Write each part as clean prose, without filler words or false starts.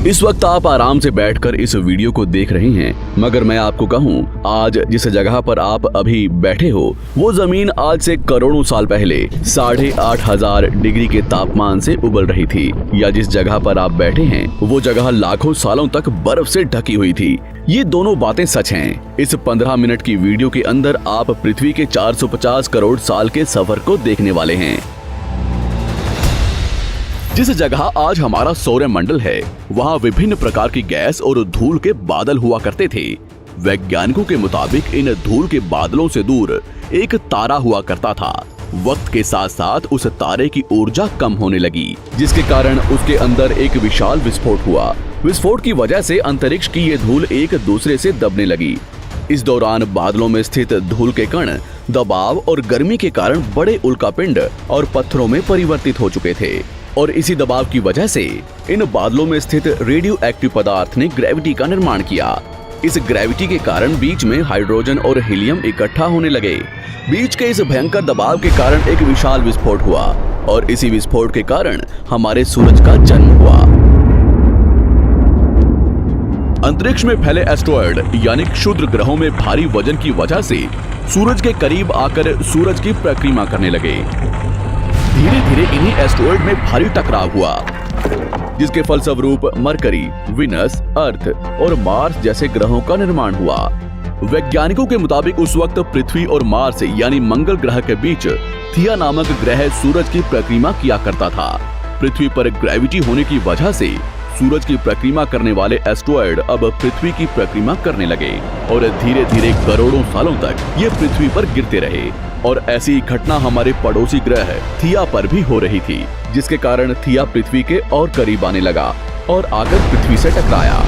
इस वक्त आप आराम से बैठकर इस वीडियो को देख रहे हैं, मगर मैं आपको कहूं, आज जिस जगह पर आप अभी बैठे हो वो जमीन आज से करोड़ों साल पहले 8,500 डिग्री के तापमान से उबल रही थी, या जिस जगह पर आप बैठे हैं वो जगह लाखों सालों तक बर्फ से ढकी हुई थी। ये दोनों बातें सच हैं। इस 15 मिनट की वीडियो के अंदर आप पृथ्वी के 450 करोड़ साल के सफर को देखने वाले हैं। जिस जगह आज हमारा सौरमंडल है, वहाँ विभिन्न प्रकार की गैस और धूल के बादल हुआ करते थे। वैज्ञानिकों के मुताबिक इन धूल के बादलों से दूर एक तारा हुआ करता था। वक्त के साथ साथ उस तारे की ऊर्जा कम होने लगी, जिसके कारण उसके अंदर एक विशाल विस्फोट हुआ। विस्फोट की वजह से अंतरिक्ष की ये धूल एक दूसरे से दबने लगी। इस दौरान बादलों में स्थित धूल के कण दबाव और गर्मी के कारण बड़े उल्कापिंड और पत्थरों में परिवर्तित हो चुके थे, और इसी दबाव की वजह से इन बादलों में स्थित रेडियो एक्टिव पदार्थ ने ग्रेविटी का निर्माण किया। इस ग्रेविटी के कारण बीच में हाइड्रोजन और हीलियम इकट्ठा होने लगे। बीच के इस भयंकर दबाव के कारण एक विशाल विस्फोट हुआ, और इसी विस्फोट के कारण हमारे सूरज का जन्म हुआ। अंतरिक्ष में फैले एस्टेरॉयड यानी क्षुद्र ग्रहों में भारी वजन की वजह से सूरज के करीब आकर सूरज की परिक्रमा करने लगे। धीरे धीरे इन्हीं एस्टेरॉयड में भारी टकराव हुआ, जिसके फलस्वरूप मरकरी, विनस, अर्थ और मार्स जैसे ग्रहों का निर्माण हुआ। वैज्ञानिकों के मुताबिक उस वक्त पृथ्वी और मार्स यानी मंगल ग्रह के बीच थिया नामक ग्रह सूरज की परिक्रमा किया करता था। पृथ्वी पर ग्रेविटी होने की वजह से सूरज की परिक्रमा करने वाले एस्टेरॉयड अब पृथ्वी की परिक्रमा करने लगे, और धीरे धीरे करोड़ों सालों तक ये पृथ्वी पर गिरते रहे। और ऐसी घटना हमारे पड़ोसी ग्रह थिया पर भी हो रही थी, जिसके कारण थिया पृथ्वी के और करीब आने लगा और आकर पृथ्वी से टकराया।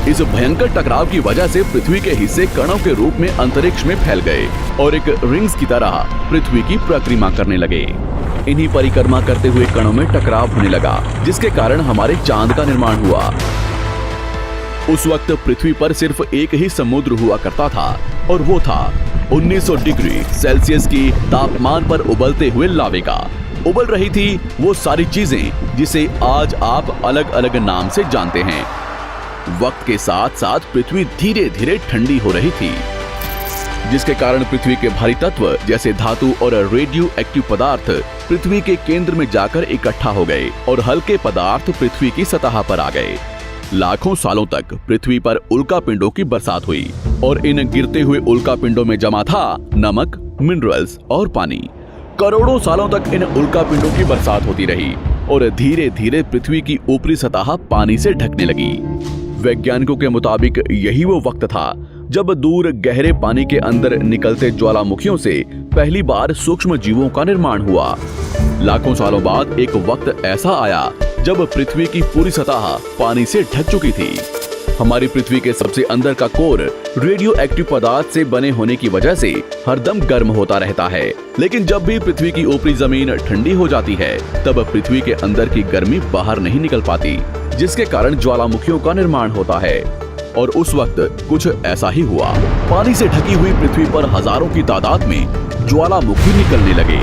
इस भयंकर टकराव की वजह से पृथ्वी के हिस्से कणों के रूप में अंतरिक्ष में फैल गए और एक रिंग्स की तरह पृथ्वी की परिक्रमा करने लगे। इन्हीं परिक्रमा करते हुए कणों में टकराव होने लगा, जिसके कारण हमारे चांद का निर्माण हुआ। उस वक्त पृथ्वी पर सिर्फ एक ही समुद्र हुआ करता था, और वो था 1900 डिग्री सेल्सियस की तापमान पर उबलते हुए लावे का। उबल रही थी वो सारी चीजें जिसे आज आप अलग अलग नाम से जानते हैं। वक्त के साथ साथ पृथ्वी धीरे धीरे ठंडी हो रही थी, जिसके कारण पृथ्वी के भारी तत्व जैसे धातु और रेडियो एक्टिव पदार्थ पृथ्वी के केंद्र में जाकर इकट्ठा हो गए, और हल्के पदार्थ पृथ्वी की सतह पर आ गए। लाखों सालों तक पृथ्वी पर उल्कापिंडों की बरसात हुई, और इन गिरते हुए उल्कापिंडों में जमा था नमक, मिनरल्स और पानी। करोड़ों सालों तक इन उल्कापिंडों की बरसात होती रही, और धीरे धीरे पृथ्वी की ऊपरी सतह पानी से ढकने लगी। वैज्ञानिकों के मुताबिक यही वो वक्त था जब दूर गहरे पानी के अंदर निकलते ज्वालामुखियों से पहली बार सूक्ष्म जीवों का निर्माण हुआ। लाखों सालों बाद एक वक्त ऐसा आया जब पृथ्वी की पूरी सतह पानी से ढक चुकी थी। हमारी पृथ्वी के सबसे अंदर का कोर रेडियो एक्टिव पदार्थ से बने होने की वजह से हरदम गर्म होता रहता है, लेकिन जब भी पृथ्वी की ऊपरी जमीन ठंडी हो जाती है, तब पृथ्वी के अंदर की गर्मी बाहर नहीं निकल पाती, जिसके कारण ज्वालामुखियों का निर्माण होता है। और उस वक्त कुछ ऐसा ही हुआ। पानी से ढकी हुई पृथ्वी पर हजारों की तादाद में ज्वालामुखी निकलने लगे,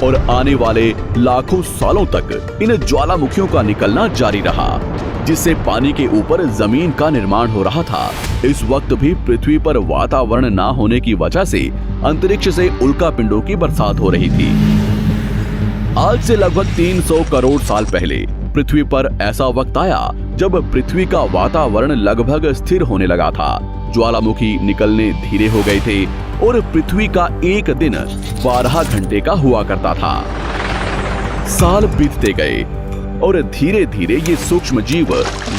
और आने वाले लाखों सालों तक इन ज्वालामुखियों का निकलना जारी रहा, जिससे पानी के ऊपर जमीन का निर्माण हो रहा था। इस वक्त भी पृथ्वी पर वातावरण ना होने की वजह से अंतरिक्ष से उल्कापिंडों की बरसात हो रही थी। आज से लगभग 300 करोड़ साल पहले पृथ्वी पर ऐसा वक्त आया जब पृथ्वी का वातावरण लगभग स्थिर होने लगा था। ज्वालामुखी निकलने धीरे हो गए थे, और पृथ्वी का एक दिन 12 घंटे का हुआ करता था। साल बीतते गए, और धीरे धीरे ये सूक्ष्म जीव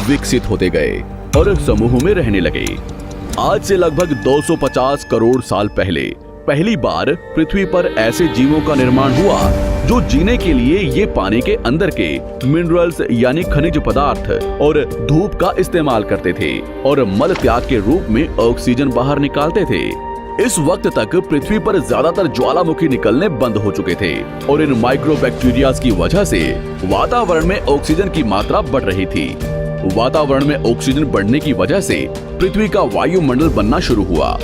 विकसित होते गए और समूह में रहने लगे। आज से लगभग 250 करोड़ साल पहले पहली बार पृथ्वी पर ऐसे जीवों का निर्माण हुआ जो जीने के लिए ये पानी के अंदर के मिनरल्स यानी खनिज पदार्थ और धूप का इस्तेमाल करते थे, और मल त्याग के रूप में ऑक्सीजन बाहर निकालते थे। इस वक्त तक पृथ्वी पर ज्यादातर ज्वालामुखी निकलने बंद हो चुके थे, और इन माइक्रोबैक्टीरियाज की वजह से वातावरण में ऑक्सीजन की मात्रा बढ़ रही थी। वातावरण में ऑक्सीजन बढ़ने की वजह से पृथ्वी का वायुमंडल बनना शुरू हुआ,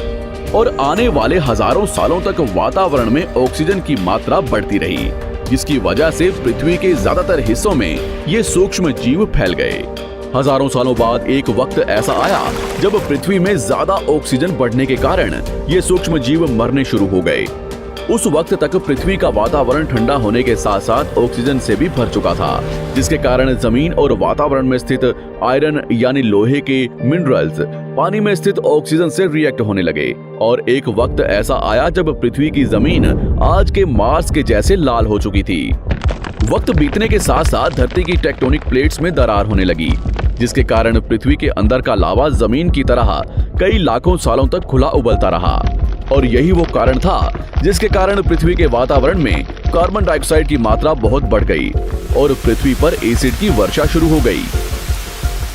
और आने वाले हजारों सालों तक वातावरण में ऑक्सीजन की मात्रा बढ़ती रही। जिसकी वजह से पृथ्वी के ज्यादातर हिस्सों में ये सूक्ष्म जीव फैल गए। हजारों सालों बाद एक वक्त ऐसा आया जब पृथ्वी में ज्यादा ऑक्सीजन बढ़ने के कारण ये सूक्ष्म जीव मरने शुरू हो गए। उस वक्त तक पृथ्वी का वातावरण ठंडा होने के साथ साथ ऑक्सीजन से भी भर चुका था, जिसके कारण जमीन और वातावरण में स्थित आयरन यानी लोहे के मिनरल्स पानी में स्थित ऑक्सीजन से रिएक्ट होने लगे। और एक वक्त ऐसा आया जब पृथ्वी की जमीन आज के मार्स के जैसे लाल हो चुकी थी। वक्त बीतने के साथ साथ धरती की टेक्टोनिक प्लेट्स में दरार होने लगी, जिसके कारण पृथ्वी के अंदर का लावा जमीन की तरह कई लाखों सालों तक खुला उबलता रहा। और यही वो कारण था जिसके कारण पृथ्वी के वातावरण में कार्बन डाइऑक्साइड की मात्रा बहुत बढ़ गई और पृथ्वी पर एसिड की वर्षा शुरू हो गई।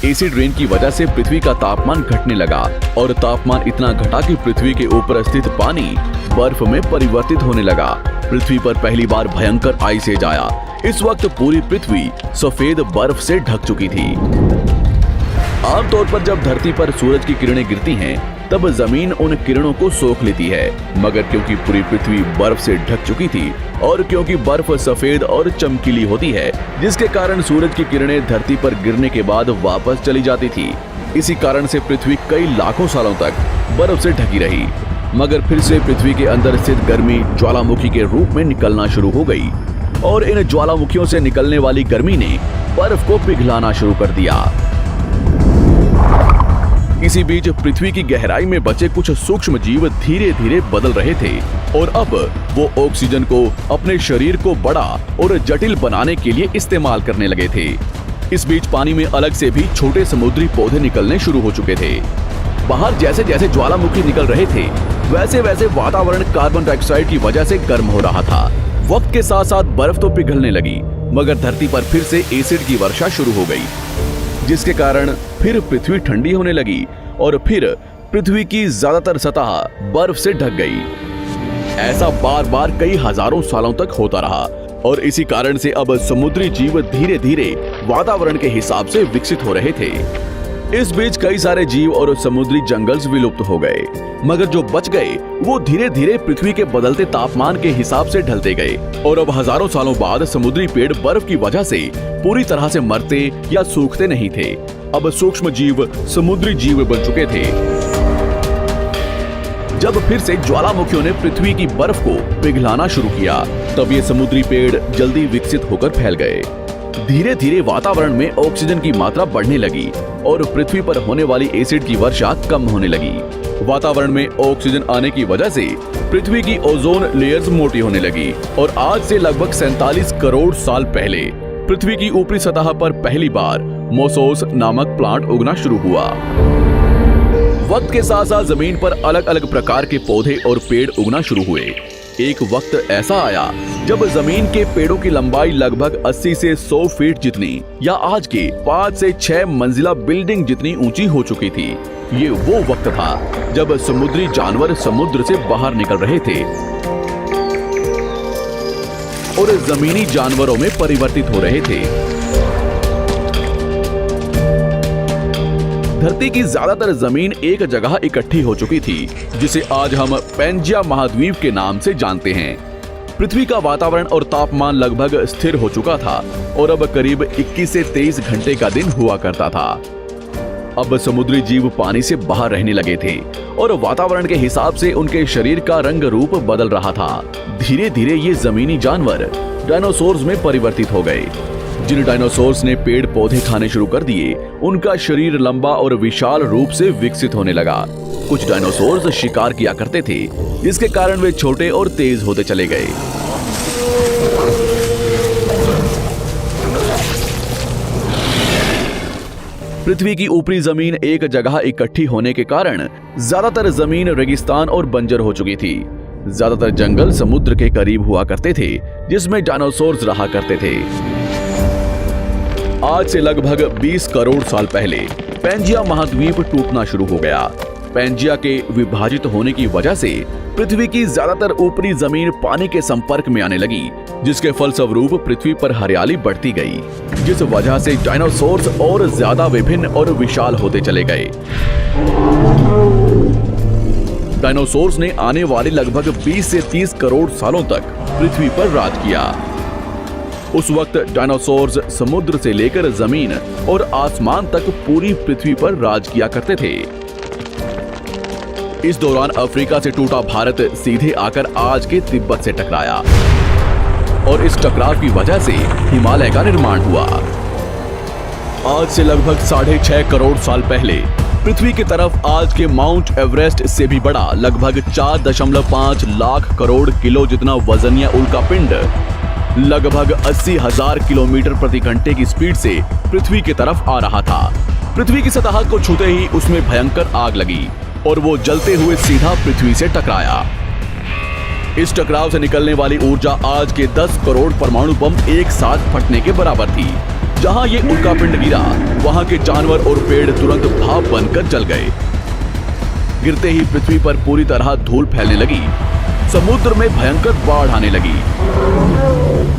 एसिड रेन की वजह से पृथ्वी का तापमान घटने लगा और तापमान इतना घटा कि पृथ्वी के ऊपर स्थित पानी बर्फ में परिवर्तित होने लगा। पृथ्वी पर पहली बार भयंकर आइस एज आया। इस वक्त पूरी पृथ्वी सफेद बर्फ से ढक चुकी थी। आमतौर पर जब धरती पर सूरज की किरणें गिरती हैं, तब जमीन उन किरणों को सोख लेती है, मगर क्योंकि पूरी पृथ्वी बर्फ से ढक चुकी थी और क्योंकि बर्फ सफेद और चमकीली होती है, जिसके कारण सूरज की किरणें धरती पर गिरने के बाद वापस चली जाती थी। इसी कारण से पृथ्वी कई लाखों सालों तक बर्फ से ढकी रही, मगर फिर से पृथ्वी के अंदर स्थित गर्मी ज्वालामुखी के रूप में निकलना शुरू हो गई और इन ज्वालामुखियों से निकलने वाली गर्मी ने बर्फ को पिघलाना शुरू कर दिया। इसी बीच पृथ्वी की गहराई में बचे कुछ सूक्ष्म जीव धीरे धीरे बदल रहे थे और अब वो ऑक्सीजन को अपने शरीर को बड़ा और जटिल बनाने के लिए इस्तेमाल करने लगे थे। इस बीच पानी में अलग से भी छोटे समुद्री पौधे निकलने शुरू हो चुके थे। बाहर जैसे जैसे ज्वालामुखी निकल रहे थे, वैसे वैसे वातावरण कार्बन डाइऑक्साइड की वजह से गर्म हो रहा था। वक्त के साथ साथ बर्फ तो पिघलने लगी, मगर धरती पर फिर से एसिड की वर्षा शुरू हो गई, जिसके कारण फिर पृथ्वी ठंडी होने लगी और फिर पृथ्वी की ज्यादातर सतह बर्फ से ढक गई। ऐसा बार बार कई हजारों सालों तक होता रहा और इसी कारण से अब समुद्री जीव धीरे धीरे वातावरण के हिसाब से विकसित हो रहे थे। इस बीच कई सारे जीव और समुद्री जंगल्स विलुप्त हो गए, मगर जो बच गए वो धीरे धीरे पृथ्वी के बदलते तापमान के हिसाब से ढलते गए और अब हजारों सालों बाद समुद्री पेड़ बर्फ की वजह से पूरी तरह से मरते या सूखते नहीं थे। अब सूक्ष्म जीव समुद्री जीव बन चुके थे। जब फिर से ज्वालामुखियों ने पृथ्वी की बर्फ को पिघलाना शुरू किया, तब ये समुद्री पेड़ जल्दी विकसित होकर फैल गए। धीरे धीरे वातावरण में ऑक्सीजन की मात्रा बढ़ने लगी और पृथ्वी पर होने वाली एसिड की वर्षा कम होने लगी। वातावरण में ऑक्सीजन आने की वजह से पृथ्वी की ओजोन लेयर्स मोटी होने लगी और आज से लगभग 47 करोड़ साल पहले पृथ्वी की ऊपरी सतह पर पहली बार मोसोस नामक प्लांट उगना शुरू हुआ। वक्त के साथ साथ जमीन पर अलग अलग प्रकार के पौधे और पेड़ उगना शुरू हुए। एक वक्त ऐसा आया जब जमीन के पेड़ों की लंबाई लगभग 80 से 100 फीट जितनी या आज के 5 से 6 मंजिला बिल्डिंग जितनी ऊंची हो चुकी थी। ये वो वक्त था जब समुद्री जानवर समुद्र से बाहर निकल रहे थे और जमीनी जानवरों में परिवर्तित हो रहे थे। धरती की ज्यादातर जमीन एक जगह इकट्ठी हो चुकी थी, जिसे आज हम पैंजिया महाद्वीप के नाम से जानते हैं। पृथ्वी का वातावरण और तापमान लगभग स्थिर हो चुका था और अब करीब 21 से 23 घंटे का दिन हुआ करता था। अब समुद्री जीव पानी से बाहर रहने लगे थे और वातावरण के हिसाब से उनके शरीर का रंग रूप बदल रहा था। धीरे धीरे ये जमीनी जानवर डायनासोर्स में परिवर्तित हो गए। जिन डायनासोर्स ने पेड़ पौधे खाने शुरू कर दिए, उनका शरीर लंबा और विशाल रूप से विकसित होने लगा। कुछ डायनासोर्स शिकार किया करते थे, जिसके कारण वे छोटे और तेज होते चले गए। पृथ्वी की ऊपरी जमीन एक जगह इकट्ठी होने के कारण ज्यादातर जमीन रेगिस्तान और बंजर हो चुकी थी। ज्यादातर जंगल समुद्र के करीब हुआ करते थे, जिसमें डायनासोर्स रहा करते थे। आज से लगभग 20 करोड़ साल पहले पैंजिया महाद्वीप टूटना शुरू हो गया। पैंजिया के विभाजित होने की वजह से पृथ्वी की ज्यादातर ऊपरी जमीन पानी के संपर्क में आने लगी, जिसके फलस्वरूप पृथ्वी पर हरियाली बढ़ती गई, जिस वजह से डायनासोर्स और ज्यादा विभिन्न और विशाल होते चले गए। डायनासोर्स ने आने वाले लगभग 20 से 30 करोड़ सालों तक पृथ्वी पर राज किया। उस वक्त डायनासोर्स समुद्र से लेकर जमीन और आसमान तक पूरी पृथ्वी पर राज किया करते थे। इस दौरान अफ्रीका से टूटा भारत सीधे आकर आज के तिब्बत से टकराया और इस टकराव की वजह से हिमालय का निर्माण हुआ। आज से लगभग 6.5 करोड़ साल पहले पृथ्वी की तरफ आज के माउंट एवरेस्ट से भी बड़ा लगभग 4.5 लाख करोड़ किलो जितना वजनिया उल्कापिंड लगभग 80,000 किलोमीटर प्रति घंटे की स्पीड से पृथ्वी की तरफ आ रहा था। पृथ्वी की सतह को छूते ही उसमें भयंकर आग लगी और वो जलते हुए सीधा पृथ्वी से टकराया। इस टकराव से निकलने वाली ऊर्जा आज के 10 करोड़ परमाणु बम एक साथ फटने के बराबर थी। जहां ये उल्कापिंड गिरा, वहां के जानवर और पेड़ तुरंत भाप बनकर जल गए। गिरते ही पृथ्वी पर पूरी तरह धूल फैलने लगी। समुद्र में भयंकर बाढ़ आने लगी।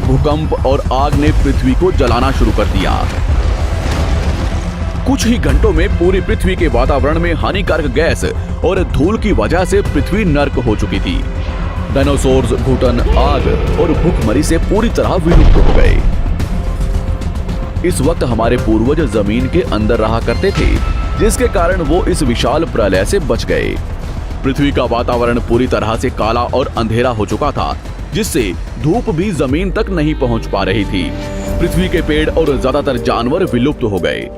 भूकंप और आग ने पृथ्वी को जलाना शुरू कर दिया। कुछ ही घंटों में पूरी पृथ्वी के वातावरण में हानिकारक गैस और धूल की वजह से पृथ्वी नर्क हो चुकी थी। डायनासोर्स घुटन, आग और भूखमरी से पूरी तरह विलुप्त हो गए। इस वक्त हमारे पूर्वज जमीन के अंदर रहा करते थे, जिसके कारण वो इस विशाल प्रलय से बच गए। पृथ्वी का वातावरण पूरी तरह से काला और अंधेरा हो चुका था, जिससे धूप भी जमीन तक नहीं पहुंच पा रही थी। पृथ्वी के पेड़ और ज्यादातर जानवर विलुप्त हो गए।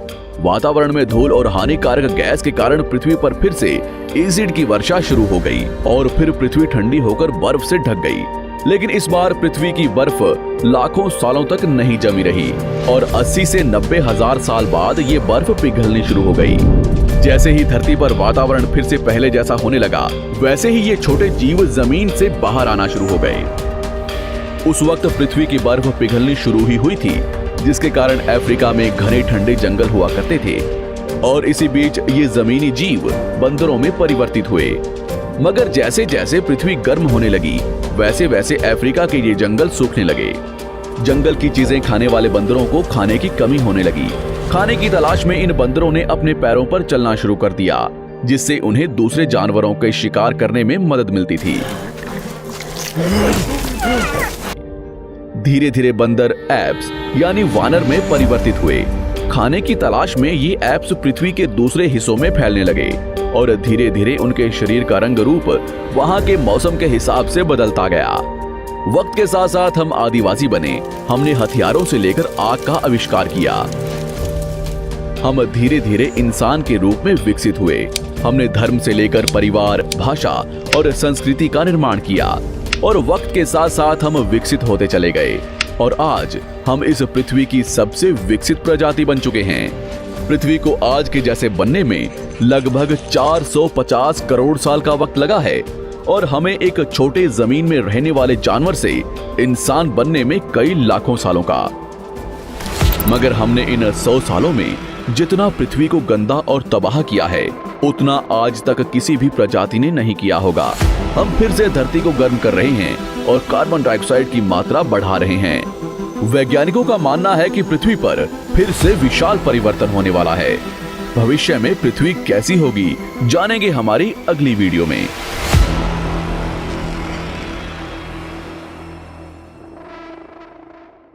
वातावरण में धूल और हानिकारक गैस के कारण पृथ्वी पर फिर से एसिड की वर्षा शुरू हो गई और फिर पृथ्वी ठंडी होकर बर्फ से ढक गई। लेकिन इस बार पृथ्वी की बर्फ लाखों सालों तक नहीं जमी रही और 80 से 90 हजार साल बाद ये बर्फ पिघलनी शुरू हो गई। जैसे ही धरती पर वातावरण फिर से पहले जैसा होने लगा, वैसे ही ये छोटे जीव जमीन से बाहर आना शुरू हो गए। उस वक्त पृथ्वी की बर्फ पिघलनी शुरू ही हुई थी, जिसके कारण अफ्रीका में घने ठंडे जंगल हुआ करते थे और इसी बीच ये जमीनी जीव बंदरों में परिवर्तित हुए। मगर जैसे जैसे पृथ्वी गर्म होने लगी, वैसे वैसे अफ्रीका के ये जंगल सूखने लगे। जंगल की चीजें खाने वाले बंदरों को खाने की कमी होने लगी। खाने की तलाश में इन बंदरों ने अपने पैरों पर चलना शुरू कर दिया, जिससे उन्हें दूसरे जानवरों के शिकार करने में मदद मिलती थी। धीरे धीरे बंदर एप्स यानी वानर में परिवर्तित हुए। खाने की तलाश में ये एप्स पृथ्वी के दूसरे हिस्सों में फैलने लगे और धीरे धीरे उनके शरीर का रंग रूप वहां के मौसम के हिसाब से बदलता गया। वक्त के साथ साथ हम आदिवासी बने। हमने हथियारों से लेकर आग का आविष्कार किया। हम धीरे धीरे इंसान के रूप में विकसित हुए। हमने धर्म से लेकर परिवार, भाषा और संस्कृति का निर्माण किया और वक्त के साथ साथ हम विकसित होते चले गए और आज हम इस पृथ्वी की सबसे विकसित प्रजाति बन चुके हैं। पृथ्वी को आज के जैसे बनने में लगभग 450 करोड़ साल का वक्त लगा है और हमें एक छोटे जमीन में रहने वाले जानवर से इंसान बनने में कई लाखों सालों का। मगर हमने इन 100 सालों में जितना पृथ्वी को गंदा और तबाह किया है, उतना आज तक किसी भी प्रजाति ने नहीं किया होगा। हम फिर से धरती को गर्म कर रहे हैं और कार्बन डाइऑक्साइड की मात्रा बढ़ा रहे हैं। वैज्ञानिकों का मानना है कि पृथ्वी पर फिर से विशाल परिवर्तन होने वाला है। भविष्य में पृथ्वी कैसी होगी, जानेंगे हमारी अगली वीडियो में।